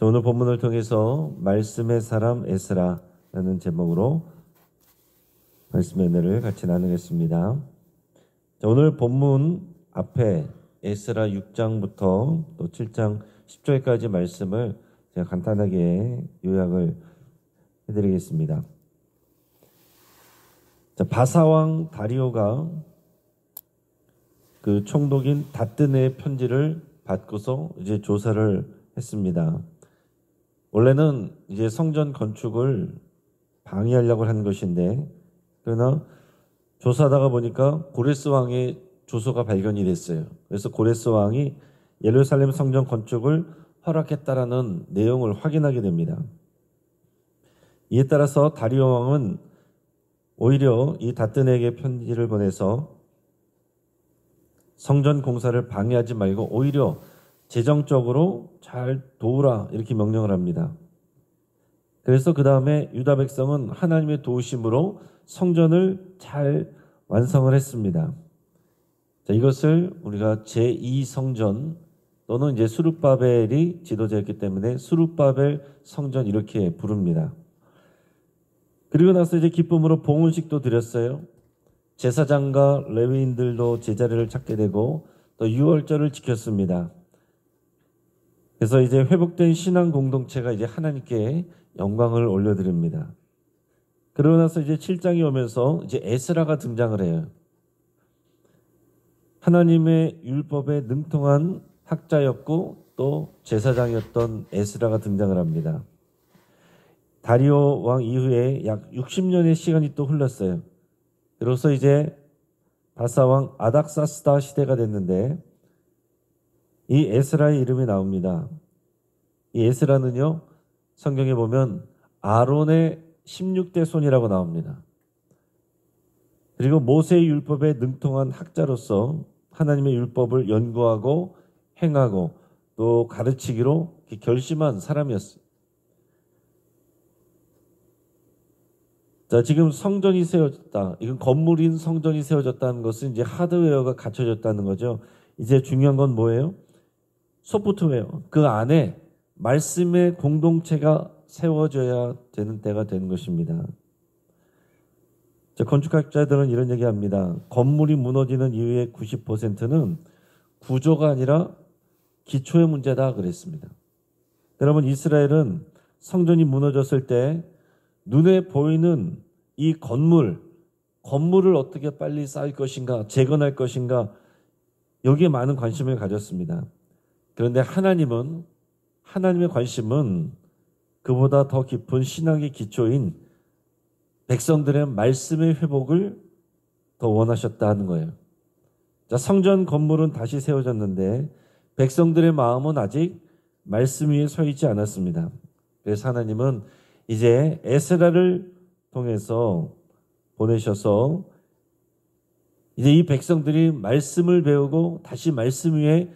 자, 오늘 본문을 통해서 말씀의 사람 에스라라는 제목으로 말씀의 은혜를 같이 나누겠습니다. 자, 오늘 본문 앞에 에스라 6장부터 또 7장 10절까지 말씀을 제가 간단하게 요약을 해드리겠습니다. 자, 바사왕 다리오가 그 총독인 다뜨네의 편지를 받고서 이제 조사를 했습니다. 원래는 이제 성전 건축을 방해하려고 한 것인데, 그러나 조사하다가 보니까 고레스 왕의 조서가 발견이 됐어요. 그래서 고레스 왕이 예루살렘 성전 건축을 허락했다라는 내용을 확인하게 됩니다. 이에 따라서 다리오 왕은 오히려 이 다뜨네에게 편지를 보내서 성전 공사를 방해하지 말고 오히려 재정적으로 잘 도우라 이렇게 명령을 합니다. 그래서 그 다음에 유다 백성은 하나님의 도우심으로 성전을 잘 완성을 했습니다. 자, 이것을 우리가 제2성전 또는 이제 수룹바벨이 지도자였기 때문에 수룹바벨 성전 이렇게 부릅니다. 그리고 나서 이제 기쁨으로 봉헌식도 드렸어요. 제사장과 레위인들도 제자리를 찾게 되고 또 유월절을 지켰습니다. 그래서 이제 회복된 신앙 공동체가 이제 하나님께 영광을 올려드립니다. 그러고 나서 이제 7장이 오면서 이제 에스라가 등장을 해요. 하나님의 율법에 능통한 학자였고 또 제사장이었던 에스라가 등장을 합니다. 다리오 왕 이후에 약 60년의 시간이 또 흘렀어요. 그래서 이제 바사왕 아닥사스다 시대가 됐는데 이 에스라의 이름이 나옵니다. 이 에스라는요, 성경에 보면 아론의 16대 손이라고 나옵니다. 그리고 모세의 율법에 능통한 학자로서 하나님의 율법을 연구하고 행하고 또 가르치기로 결심한 사람이었어요. 자, 지금 성전이 세워졌다. 이건 건물인 성전이 세워졌다는 것은 이제 하드웨어가 갖춰졌다는 거죠. 이제 중요한 건 뭐예요? 소프트웨어. 그 안에 말씀의 공동체가 세워져야 되는 때가 되는 것입니다. 자, 건축학자들은 이런 얘기합니다. 건물이 무너지는 이유의 90%는 구조가 아니라 기초의 문제다 그랬습니다. 여러분, 이스라엘은 성전이 무너졌을 때 눈에 보이는 이 건물을 어떻게 빨리 쌓을 것인가, 재건할 것인가, 여기에 많은 관심을 가졌습니다. 그런데 하나님의 관심은 그보다 더 깊은 신앙의 기초인 백성들의 말씀의 회복을 더 원하셨다 하는 거예요. 자, 성전 건물은 다시 세워졌는데 백성들의 마음은 아직 말씀 위에 서 있지 않았습니다. 그래서 하나님은 이제 에스라를 통해서 보내셔서 이제 이 백성들이 말씀을 배우고 다시 말씀 위에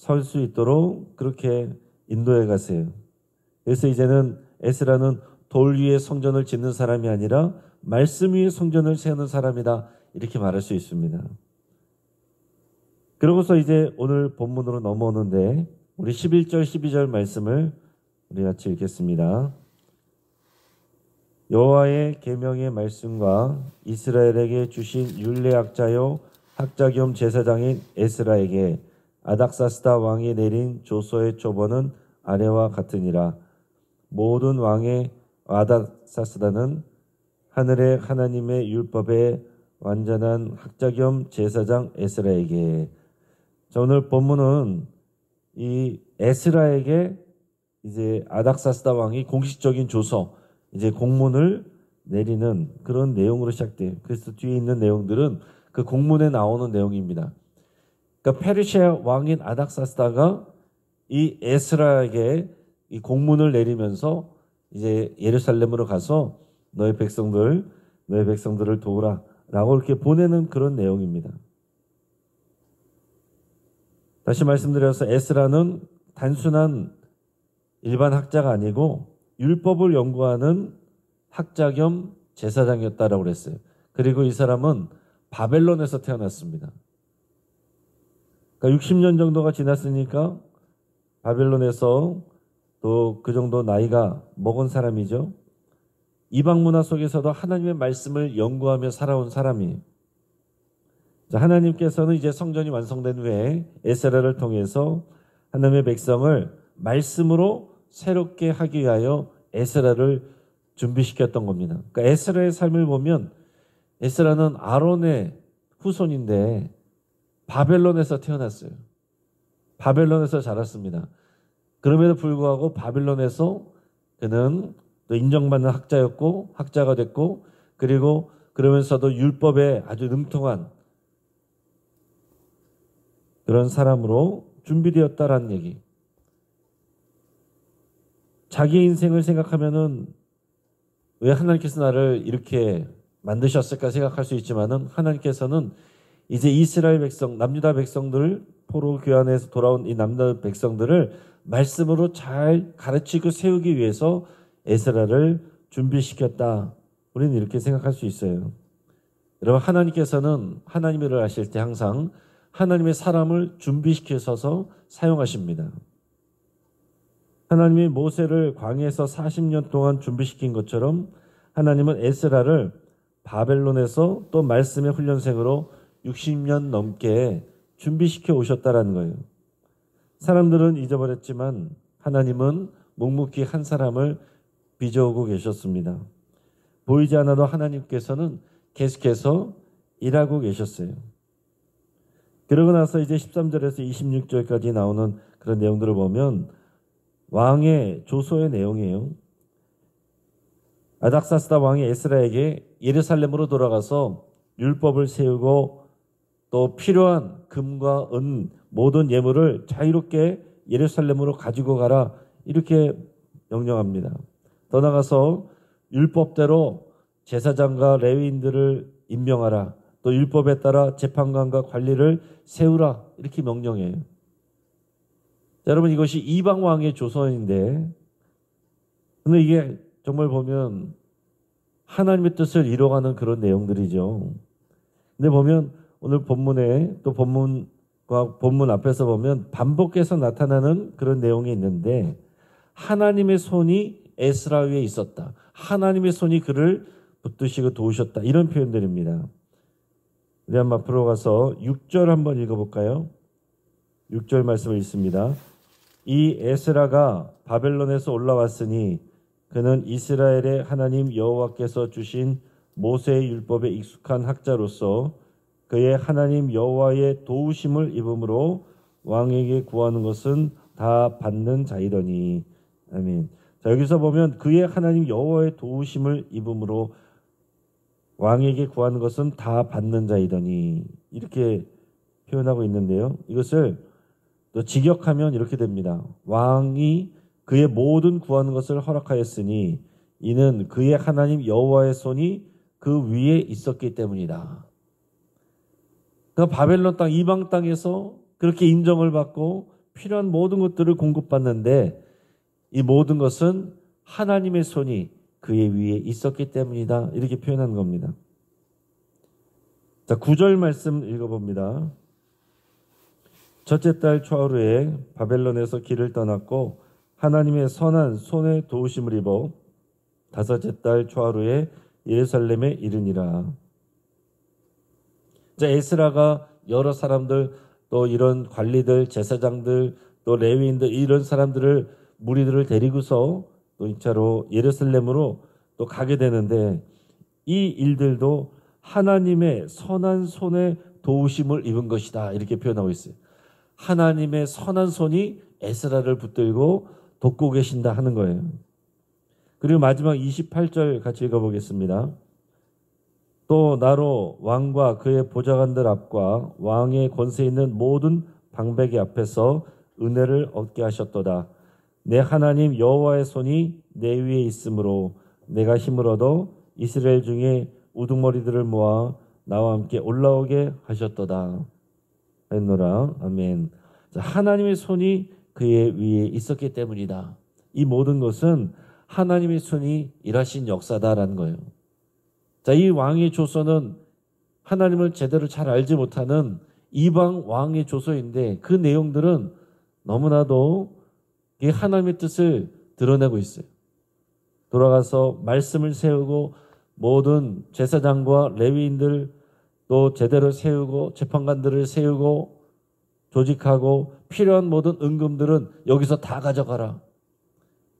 설 수 있도록 그렇게 인도해 가세요. 그래서 이제는 에스라는 돌 위에 성전을 짓는 사람이 아니라 말씀 위에 성전을 세우는 사람이다 이렇게 말할 수 있습니다. 그러고서 이제 오늘 본문으로 넘어오는데 우리 11절 12절 말씀을 우리 같이 읽겠습니다. 여호와의 계명의 말씀과 이스라엘에게 주신 율례학자요 학자 겸 제사장인 에스라에게 아닥사스다 왕이 내린 조서의 초본은 아래와 같으니라. 모든 왕의 아닥사스다는 하늘의 하나님의 율법의 완전한 학자 겸 제사장 에스라에게. 자, 오늘 본문은 이 에스라에게 이제 아닥사스다 왕이 공식적인 조서, 이제 공문을 내리는 그런 내용으로 시작돼요. 그래서 뒤에 있는 내용들은 그 공문에 나오는 내용입니다. 그러니까 페르시아 왕인 아닥사스다가 이 에스라에게 이 공문을 내리면서 이제 예루살렘으로 가서 너의 백성들을 도우라 라고 이렇게 보내는 그런 내용입니다. 다시 말씀드려서 에스라는 단순한 일반 학자가 아니고 율법을 연구하는 학자 겸 제사장이었다라고 그랬어요. 그리고 이 사람은 바벨론에서 태어났습니다. 그러니까 60년 정도가 지났으니까 바벨론에서 또 그 정도 나이가 먹은 사람이죠. 이방 문화 속에서도 하나님의 말씀을 연구하며 살아온 사람이에요. 하나님께서는 이제 성전이 완성된 후에 에스라를 통해서 하나님의 백성을 말씀으로 새롭게 하기 위하여 에스라를 준비시켰던 겁니다. 그러니까 에스라의 삶을 보면 에스라는 아론의 후손인데 바벨론에서 태어났어요. 바벨론에서 자랐습니다. 그럼에도 불구하고 바벨론에서 그는 또 인정받는 학자였고 학자가 됐고 그리고 그러면서도 율법에 아주 능통한 그런 사람으로 준비되었다라는 얘기. 자기 인생을 생각하면은 왜 하나님께서 나를 이렇게 만드셨을까 생각할 수 있지만은 하나님께서는 이제 이스라엘 백성, 남유다 백성들 포로 교환해서 돌아온 이 남유다 백성들을 말씀으로 잘 가르치고 세우기 위해서 에스라를 준비시켰다. 우리는 이렇게 생각할 수 있어요. 여러분 하나님께서는 하나님의 일을 하실 때 항상 하나님의 사람을 준비시켜서 사용하십니다. 하나님이 모세를 광야에서 40년 동안 준비시킨 것처럼 하나님은 에스라를 바벨론에서 또 말씀의 훈련생으로 60년 넘게 준비시켜 오셨다라는 거예요. 사람들은 잊어버렸지만 하나님은 묵묵히 한 사람을 빚어오고 계셨습니다. 보이지 않아도 하나님께서는 계속해서 일하고 계셨어요. 그러고 나서 이제 13절에서 26절까지 나오는 그런 내용들을 보면 왕의 조소의 내용이에요. 아닥사스다 왕이 에스라에게 예루살렘으로 돌아가서 율법을 세우고 또 필요한 금과 은 모든 예물을 자유롭게 예루살렘으로 가지고 가라 이렇게 명령합니다. 더 나아가서 율법대로 제사장과 레위인들을 임명하라. 또 율법에 따라 재판관과 관리를 세우라 이렇게 명령해요. 자, 여러분 이것이 이방 왕의 조선인데 근데 이게 정말 보면 하나님의 뜻을 이뤄가는 그런 내용들이죠. 근데 보면 오늘 본문에 또 본문과 본문 앞에서 보면 반복해서 나타나는 그런 내용이 있는데 하나님의 손이 에스라 위에 있었다. 하나님의 손이 그를 붙드시고 도우셨다. 이런 표현들입니다. 우리 한번 앞으로 가서 6절 한번 읽어볼까요? 6절 말씀을 읽습니다. 이 에스라가 바벨론에서 올라왔으니 그는 이스라엘의 하나님 여호와께서 주신 모세의 율법에 익숙한 학자로서 그의 하나님 여호와의 도우심을 입음으로 왕에게 구하는 것은 다 받는 자이더니. 아멘. 자, 여기서 보면 그의 하나님 여호와의 도우심을 입음으로 왕에게 구하는 것은 다 받는 자이더니 이렇게 표현하고 있는데요. 이것을 또 직역하면 이렇게 됩니다. 왕이 그의 모든 구하는 것을 허락하였으니 이는 그의 하나님 여호와의 손이 그 위에 있었기 때문이다. 그러니까 바벨론 땅 이방 땅에서 그렇게 인정을 받고 필요한 모든 것들을 공급받는데 이 모든 것은 하나님의 손이 그의 위에 있었기 때문이다. 이렇게 표현한 겁니다. 자, 9절 말씀 읽어봅니다. 첫째 달 초하루에 바벨론에서 길을 떠났고 하나님의 선한 손에 도우심을 입어 다섯째 달 초하루에 예루살렘에 이르니라. 자, 에스라가 여러 사람들 또 이런 관리들, 제사장들, 또 레위인들 이런 사람들을 무리들을 데리고서 또 2차로 예루살렘으로 또 가게 되는데 이 일들도 하나님의 선한 손에 도우심을 입은 것이다. 이렇게 표현하고 있어요. 하나님의 선한 손이 에스라를 붙들고 돕고 계신다 하는 거예요. 그리고 마지막 28절 같이 읽어보겠습니다. 또 나로 왕과 그의 보좌관들 앞과 왕의 권세 있는 모든 방백이 앞에서 은혜를 얻게 하셨도다. 내 하나님 여호와의 손이 내 위에 있으므로 내가 힘을 얻어 이스라엘 중에 우두머리들을 모아 나와 함께 올라오게 하셨도다. 했노라. 아멘. 자, 하나님의 손이 그의 위에 있었기 때문이다. 이 모든 것은 하나님의 손이 일하신 역사다라는 거예요. 자, 이 왕의 조서는 하나님을 제대로 잘 알지 못하는 이방 왕의 조서인데 그 내용들은 너무나도 이게 하나님의 뜻을 드러내고 있어요. 돌아가서 말씀을 세우고 모든 제사장과 레위인들 또 제대로 세우고 재판관들을 세우고 조직하고 필요한 모든 은금들은 여기서 다 가져가라.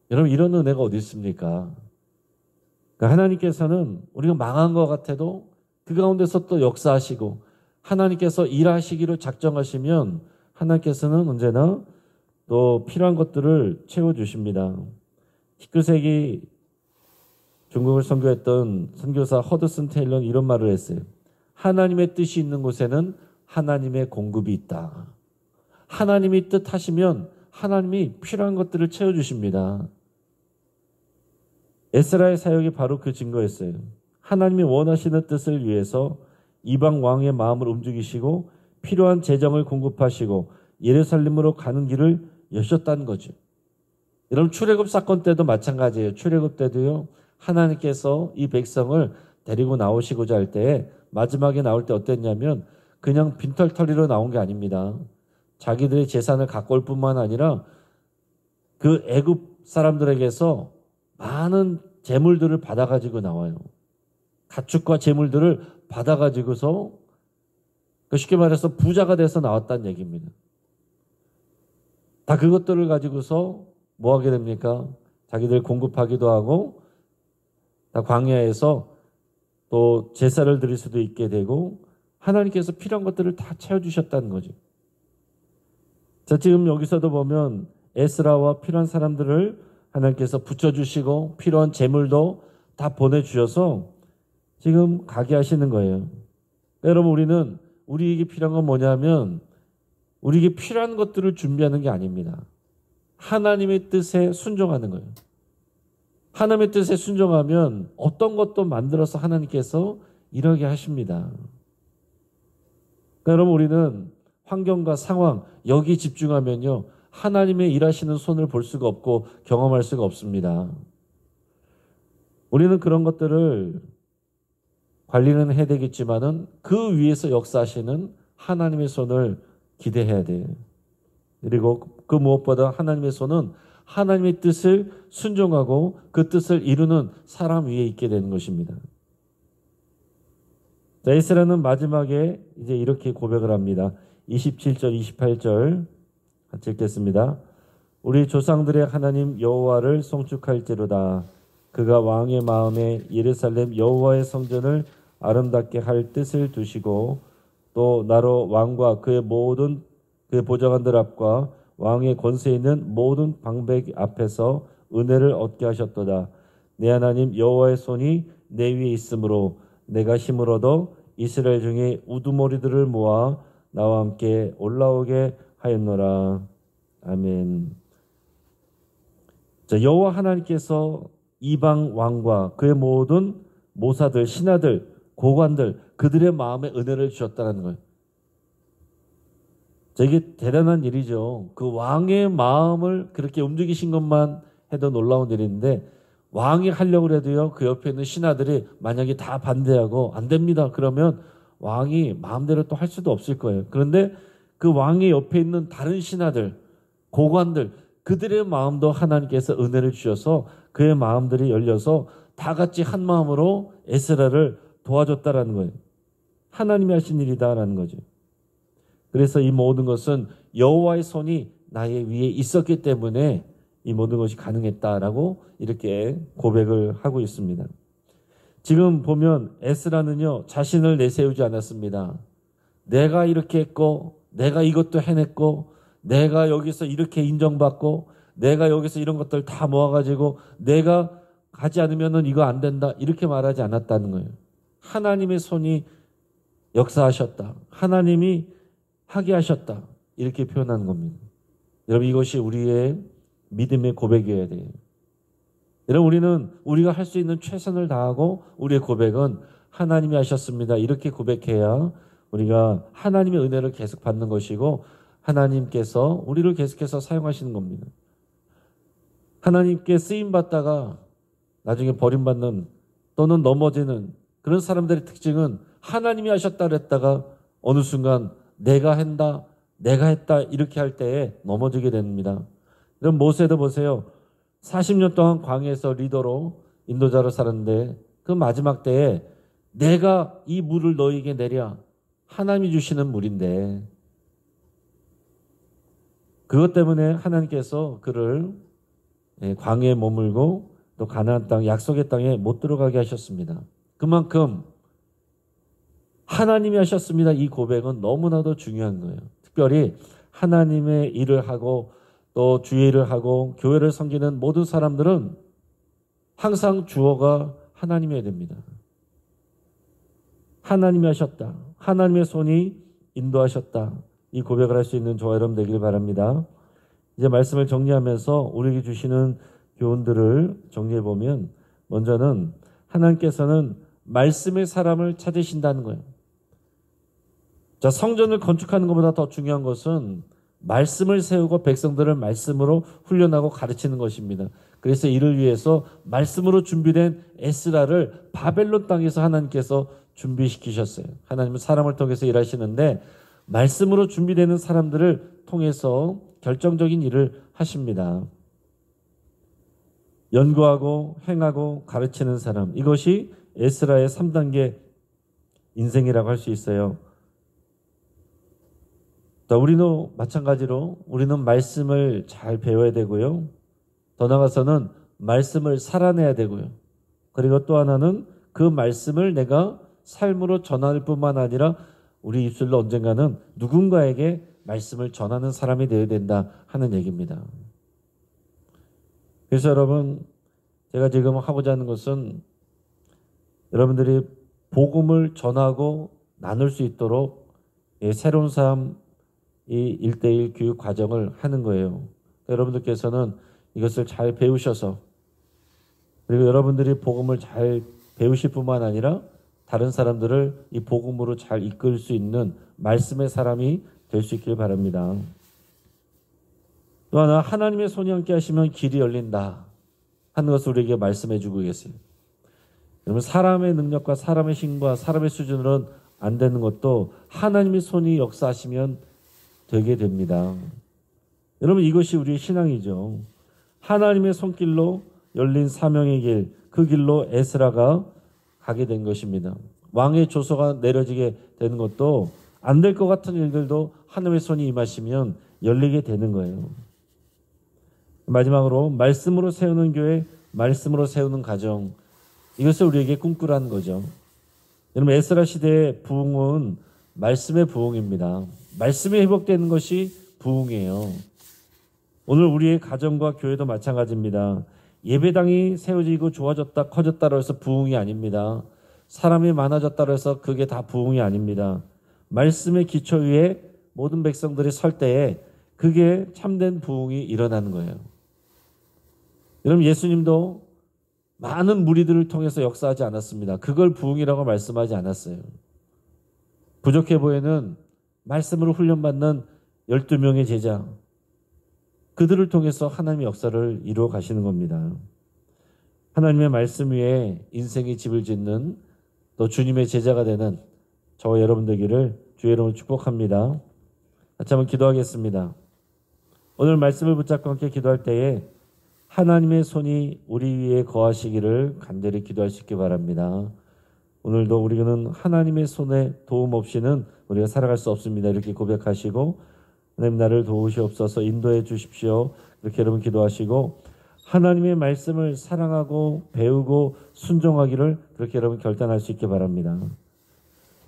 여러분 이런 은혜가 어디 있습니까? 그러니까 하나님께서는 우리가 망한 것 같아도 그 가운데서 또 역사하시고 하나님께서 일하시기로 작정하시면 하나님께서는 언제나 또 필요한 것들을 채워주십니다. 19세기 중국을 선교했던 선교사 허드슨 테일러는 이런 말을 했어요. 하나님의 뜻이 있는 곳에는 하나님의 공급이 있다. 하나님이 뜻하시면 하나님이 필요한 것들을 채워주십니다. 에스라의 사역이 바로 그 증거였어요. 하나님이 원하시는 뜻을 위해서 이방 왕의 마음을 움직이시고 필요한 재정을 공급하시고 예루살렘으로 가는 길을 여셨다는 거죠. 여러분 출애굽 사건 때도 마찬가지예요. 출애굽 때도요. 하나님께서 이 백성을 데리고 나오시고자 할 때에 마지막에 나올 때 어땠냐면 그냥 빈털터리로 나온 게 아닙니다. 자기들의 재산을 갖고 올 뿐만 아니라 그 애굽 사람들에게서 많은 재물들을 받아가지고 나와요. 가축과 재물들을 받아가지고서 쉽게 말해서 부자가 돼서 나왔다는 얘기입니다. 다 그것들을 가지고서 뭐 하게 됩니까? 자기들 공급하기도 하고 다 광야에서 또 제사를 드릴 수도 있게 되고 하나님께서 필요한 것들을 다 채워주셨다는 거죠. 자, 지금 여기서도 보면 에스라와 필요한 사람들을 하나님께서 붙여주시고 필요한 재물도 다 보내주셔서 지금 가게 하시는 거예요. 여러분 우리는 우리에게 필요한 건 뭐냐면 우리에게 필요한 것들을 준비하는 게 아닙니다. 하나님의 뜻에 순종하는 거예요. 하나님의 뜻에 순종하면 어떤 것도 만들어서 하나님께서 이러게 하십니다. 그러니까 여러분 우리는 환경과 상황 여기 집중하면요. 하나님의 일하시는 손을 볼 수가 없고 경험할 수가 없습니다. 우리는 그런 것들을 관리는 해야 되겠지만은 그 위에서 역사하시는 하나님의 손을 기대해야 돼요. 그리고 그 무엇보다 하나님의 손은 하나님의 뜻을 순종하고 그 뜻을 이루는 사람 위에 있게 되는 것입니다. 자, 에스라는 마지막에 이제 이렇게 고백을 합니다. 27절, 28절 같이 읽겠습니다. 우리 조상들의 하나님 여호와를 송축할지로다. 그가 왕의 마음에 예루살렘 여호와의 성전을 아름답게 할 뜻을 두시고 또 나로 왕과 그의 모든 그의 보좌관들 앞과 왕의 권세에 있는 모든 방백 앞에서 은혜를 얻게 하셨도다. 내 하나님 여호와의 손이 내 위에 있으므로 내가 힘을 얻어 이스라엘 중에 우두머리들을 모아 나와 함께 올라오게 하였노라. 아멘. 자, 여호와 하나님께서 이방 왕과 그의 모든 모사들, 신하들, 고관들 그들의 마음에 은혜를 주셨다는 거예요. 자, 이게 대단한 일이죠. 그 왕의 마음을 그렇게 움직이신 것만 해도 놀라운 일인데 왕이 하려고 해도요. 그 옆에 있는 신하들이 만약에 다 반대하고 안 됩니다. 그러면 왕이 마음대로 또 할 수도 없을 거예요. 그런데 그 왕의 옆에 있는 다른 신하들, 고관들 그들의 마음도 하나님께서 은혜를 주셔서 그의 마음들이 열려서 다 같이 한 마음으로 에스라를 도와줬다라는 거예요. 하나님이 하신 일이다라는 거죠. 그래서 이 모든 것은 여호와의 손이 나의 위에 있었기 때문에 이 모든 것이 가능했다라고 이렇게 고백을 하고 있습니다. 지금 보면 에스라는요 자신을 내세우지 않았습니다. 내가 이렇게 했고 내가 이것도 해냈고 내가 여기서 이렇게 인정받고 내가 여기서 이런 것들 다 모아가지고 내가 가지 않으면 이거 안 된다 이렇게 말하지 않았다는 거예요. 하나님의 손이 역사하셨다. 하나님이 하게 하셨다. 이렇게 표현하는 겁니다. 여러분 이것이 우리의 믿음의 고백이어야 돼요. 여러분 우리는 우리가 할 수 있는 최선을 다하고 우리의 고백은 하나님이 하셨습니다. 이렇게 고백해야 우리가 하나님의 은혜를 계속 받는 것이고 하나님께서 우리를 계속해서 사용하시는 겁니다. 하나님께 쓰임받다가 나중에 버림받는 또는 넘어지는 그런 사람들의 특징은 하나님이 하셨다 그랬다가 어느 순간 내가 한다, 내가 했다 이렇게 할 때에 넘어지게 됩니다. 그럼 모세도 보세요. 40년 동안 광야에서 리더로 인도자로 살았는데 그 마지막 때에 내가 이 물을 너에게 내랴. 하나님이 주시는 물인데 그것 때문에 하나님께서 그를 광야에 머물고 또 가나안 땅 약속의 땅에 못 들어가게 하셨습니다. 그만큼 하나님이 하셨습니다. 이 고백은 너무나도 중요한 거예요. 특별히 하나님의 일을 하고 또 주의 일을 하고 교회를 섬기는 모든 사람들은 항상 주어가 하나님이어야 됩니다. 하나님이 하셨다. 하나님의 손이 인도하셨다. 이 고백을 할 수 있는 저와 여러분 되길 바랍니다. 이제 말씀을 정리하면서 우리에게 주시는 교훈들을 정리해 보면 먼저는 하나님께서는 말씀의 사람을 찾으신다는 거예요. 자, 성전을 건축하는 것보다 더 중요한 것은 말씀을 세우고 백성들을 말씀으로 훈련하고 가르치는 것입니다. 그래서 이를 위해서 말씀으로 준비된 에스라를 바벨론 땅에서 하나님께서 준비시키셨어요. 하나님은 사람을 통해서 일하시는데 말씀으로 준비되는 사람들을 통해서 결정적인 일을 하십니다. 연구하고 행하고 가르치는 사람, 이것이 에스라의 3단계 인생이라고 할 수 있어요. 우리도 마찬가지로 우리는 말씀을 잘 배워야 되고요. 더 나아가서는 말씀을 살아내야 되고요. 그리고 또 하나는 그 말씀을 내가 삶으로 전할 뿐만 아니라 우리 입술로 언젠가는 누군가에게 말씀을 전하는 사람이 되어야 된다 하는 얘기입니다. 그래서 여러분, 제가 지금 하고자 하는 것은 여러분들이 복음을 전하고 나눌 수 있도록 새로운 삶, 이 1:1 교육 과정을 하는 거예요. 여러분들께서는 이것을 잘 배우셔서 그리고 여러분들이 복음을 잘 배우실 뿐만 아니라 다른 사람들을 이 복음으로 잘 이끌 수 있는 말씀의 사람이 될 수 있길 바랍니다. 또 하나, 하나님의 손이 함께 하시면 길이 열린다 하는 것을 우리에게 말씀해 주고 계세요. 여러분, 사람의 능력과 사람의 힘과 사람의 수준으로는 안 되는 것도 하나님의 손이 역사하시면 되게 됩니다. 여러분, 이것이 우리의 신앙이죠. 하나님의 손길로 열린 사명의 길, 그 길로 에스라가 가게 된 것입니다. 왕의 조서가 내려지게 되는 것도 안 될 것 같은 일들도 하나님의 손이 임하시면 열리게 되는 거예요. 마지막으로 말씀으로 세우는 교회, 말씀으로 세우는 가정, 이것을 우리에게 꿈꾸라는 거죠. 여러분, 에스라 시대의 부흥은 말씀의 부흥입니다. 말씀이 회복되는 것이 부흥이에요. 오늘 우리의 가정과 교회도 마찬가지입니다. 예배당이 세워지고 좋아졌다, 커졌다고 해서 부흥이 아닙니다. 사람이 많아졌다고 해서 그게 다 부흥이 아닙니다. 말씀의 기초 위에 모든 백성들이 설 때에 그게 참된 부흥이 일어나는 거예요. 여러분, 예수님도 많은 무리들을 통해서 역사하지 않았습니다. 그걸 부흥이라고 말씀하지 않았어요. 부족해 보이는 말씀으로 훈련받는 12명의 제자, 그들을 통해서 하나님의 역사를 이루어 가시는 겁니다. 하나님의 말씀 위에 인생의 집을 짓는 또 주님의 제자가 되는 저와 여러분 되기를 주의 이름으로 축복합니다. 같이 한번 기도하겠습니다. 오늘 말씀을 붙잡고 함께 기도할 때에 하나님의 손이 우리 위에 거하시기를 간절히 기도할 수 있기 바랍니다. 오늘도 우리는 하나님의 손에 도움 없이는 우리가 살아갈 수 없습니다. 이렇게 고백하시고 하나님 나를 도우시옵소서, 인도해 주십시오. 이렇게 여러분 기도하시고 하나님의 말씀을 사랑하고 배우고 순종하기를 그렇게 여러분 결단할 수 있기 바랍니다.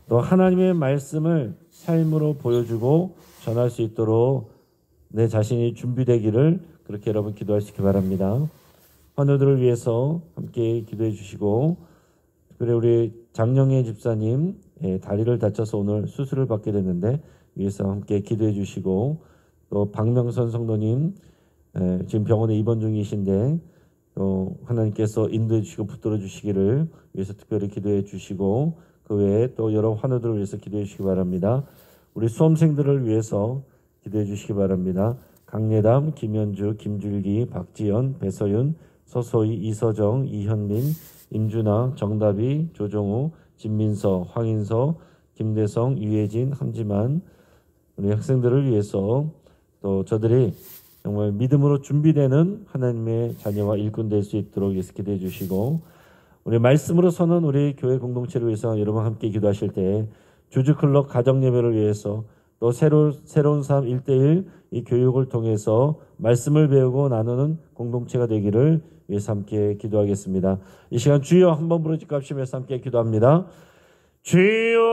또 하나님의 말씀을 삶으로 보여주고 전할 수 있도록 내 자신이 준비되기를 그렇게 여러분 기도할 수 있기 바랍니다. 환우들을 위해서 함께 기도해 주시고, 특별히 우리 장영애 집사님 다리를 다쳐서 오늘 수술을 받게 됐는데 위해서 함께 기도해 주시고, 또 박명선 성도님 지금 병원에 입원 중이신데 또 하나님께서 인도해 주시고 붙들어 주시기를 위해서 특별히 기도해 주시고, 그 외에 또 여러 환우들을 위해서 기도해 주시기 바랍니다. 우리 수험생들을 위해서 기도해 주시기 바랍니다. 강예담, 김현주, 김줄기, 박지연, 배서윤, 서소희, 이서정, 이현민, 임준아, 정다비, 조정우, 진민서, 황인서, 김대성, 유혜진, 함지만, 우리 학생들을 위해서 또 저들이 정말 믿음으로 준비되는 하나님의 자녀와 일꾼 될 수 있도록 예수께 해주시고, 우리 말씀으로 서는 우리 교회 공동체를 위해서 여러분 함께 기도하실 때 주주클럽 가정예배를 위해서 또 새로운 삶 1:1 이 교육을 통해서 말씀을 배우고 나누는 공동체가 되기를 위해서 함께 기도하겠습니다. 이 시간 주여 한번 부르짖고 합시면서 함께 기도합니다. 주여